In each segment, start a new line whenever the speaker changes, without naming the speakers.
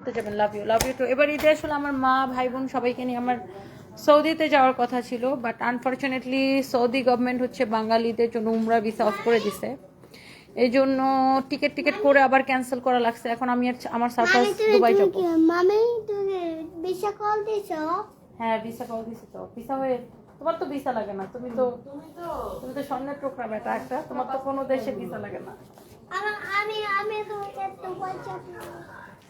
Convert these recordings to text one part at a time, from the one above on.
ঘুরতে যাবেন, love you two. এবার ঈদে আসলে আমার মা ভাই বোন সবাইকে নিয়ে আমার সৌদিতে যাওয়ার কথা ছিল, বাট আনফর্চুনেটলি সৌদি গভর্নমেন্ট হচ্ছে বাঙালিদের জন্য উমরা ভিসা অফ করে দিছে। এই জন্য টিকিট করে আবার ক্যান্সেল করা লাগছে। এখন আমি আমার সারপ্রাইজ দুবাই যাব।
মামি তুমি ভিসা কল দিছো?
হ্যাঁ ভিসা কল দিছি তো। ভিসা হয়ে তোমার তো ভিসা লাগে না, তুমি তো স্বর্ণের টুকরা বেটা একটা, তোমার তো কোনো দেশে ভিসা লাগে না।
আমি তোমাকে দুবাই যাব।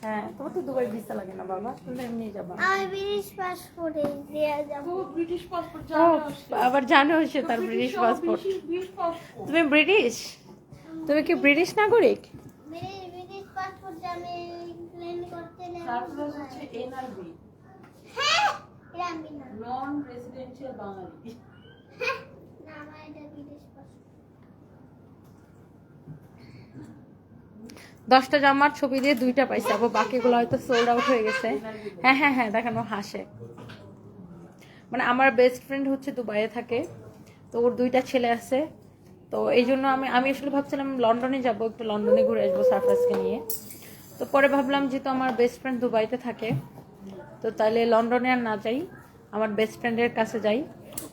হ্যাঁ তোমার তো দুবাই ভিসা লাগে না বাবা, তুমি এমনি যাবা।
আমি ব্রিটিশ পাসপোর্টে দিয়ে যাব।
ব্রিটিশ পাসপোর্ট
আবার জানো সে তার ব্রিটিশ পাসপোর্ট। তুমি ব্রিটিশ? তুমি কি ব্রিটিশ নাগরিক?
ব্রিটিশ পাসপোর্ট আমি প্ল্যান করতে
সারপ্রাইজ হচ্ছে এনআরবি,
হ্যাঁ আমি না
নন রেসিডেন্সিয়াল বাঙালি।
না আমার এটা ব্রিটিশ পাসপোর্ট।
10টা জামার ছবি দিয়ে 2টা পাইছে, আবার বাকিগুলো হয়তো সোল্ড আউট হয়ে গেছে। হ্যাঁ দেখানো হাসে। মানে আমার বেস্ট ফ্রেন্ড হচ্ছে দুবাইয়ে থাকে, তো ওর 2টা ছেলে আছে। তো এই জন্য আমি আসলে ভাবছিলাম লন্ডনে যাব, একটু লন্ডনে ঘুরে আসবো সারপ্রাইজকে নিয়ে। তো পরে ভাবলাম যেহেতু আমার বেস্ট ফ্রেন্ড দুবাইতে থাকে, তো তাহলে লন্ডনে আর না যাই, আমার বেস্ট ফ্রেন্ডের কাছে যাই।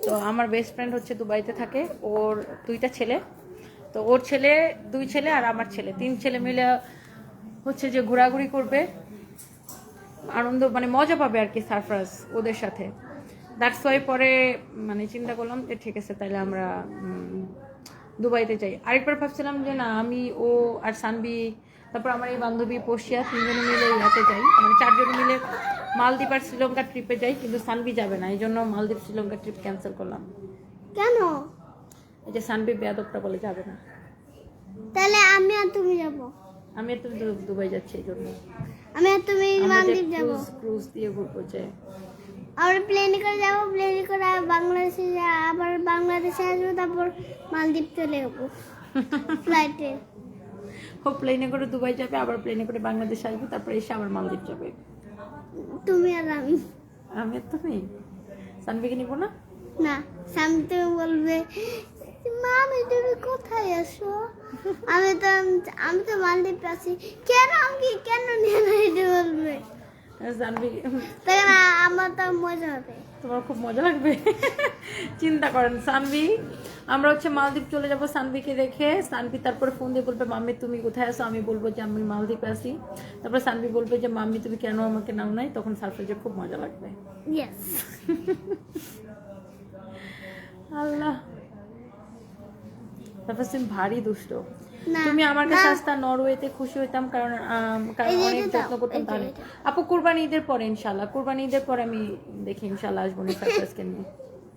তো আমার বেস্ট ফ্রেন্ড হচ্ছে দুবাইতে থাকে, ওর 2টা ছেলে। তো ওর ছেলে 2 ছেলে আর আমার ছেলে 3 ছেলে মিলে হচ্ছে যে ঘোরাঘুরি করবে, আনন্দ মানে মজা পাবে আর কি সারপ্রাইজ ওদের সাথে। দ্যাটস ওয়াই পরে মানে চিন্তা করলাম যে ঠিক আছে তাহলে আমরা দুবাইতে যাই। আরেকবার ভাবছিলাম যে না আমি ও আর সানবি, তারপর আমার এই বান্ধবী পশিয়া 3 জনে মিলে ইয়াতে যাই, মানে 4 জন মিলে মালদ্বীপ আর শ্রীলঙ্কা ট্রিপে যাই, কিন্তু সানবি যাবে না, এই জন্য মালদ্বীপ শ্রীলঙ্কা ট্রিপ ক্যান্সেল করলাম।
কেন?
এই যে সানবি বেয়াদবটা বলে যাবে না।
তাহলে আমি আর তুমি যাব।
আমি আর তুমি দুবাই যাচ্ছি এই জন্য।
আমি আর তুমি মালদ্বীপ যাব।
ক্রুজ দিয়ে ঘুরবো যে।
আবার প্লেনে করে যাবো, প্লেনে করে বাংলাদেশে আবার বাংলাদেশে আসবো, তারপর মালদ্বীপ চলে যাবো ফ্লাইটে।
ও প্লেনে করে দুবাই যাবে, আবার প্লেনে করে বাংলাদেশ আসবে, তারপরে এসে আবার মালদ্বীপ যাবে।
তুমি আর আমি।
আমি আর তুমি সানবিকে নিবো না?
না সামনে তুমি বলবে মামি তুমি কোথায় আসো? আমি তো মালদ্বীপ আছি। কেন নিয়ে না এটা বলবে,
সানবি
তখন আমার তো মজা হবে।
তোমার খুব মজা লাগবে। চিন্তা করেন সানবি, আমরা হচ্ছে মালদ্বীপ চলে যাব সানবিকে রেখে। সানবি তারপর ফোন দিয়ে বলবে মাম্মি তুমি কোথায় আছো, আমি বলবো যে আমি মালদ্বীপে আছি। তারপর সানবি বলবে যে মাম্মি তুমি কেন আমাকে নাও নাই, তখন সারপ্রাইজে খুব মজা লাগবে।
ইয়েস।
আল্লাহ, তারপর তুমি ভারী দুষ্ট।
না,
তুমি আমার কাছে
না।
আসতা নরওয়েতে খুশি হইতাম, কারণ
এই যে
অনেক
এটা
যত্ন
দাও,
করতাম।
এই যে
তাহলে
এটা।
আপু কুরবানি ঈদের পরে ইনশাল্লাহ, কুরবানি ঈদের পরে আমি দেখি ইনশাল্লাহ আসবো না সারপ্রাইজকে নিয়ে।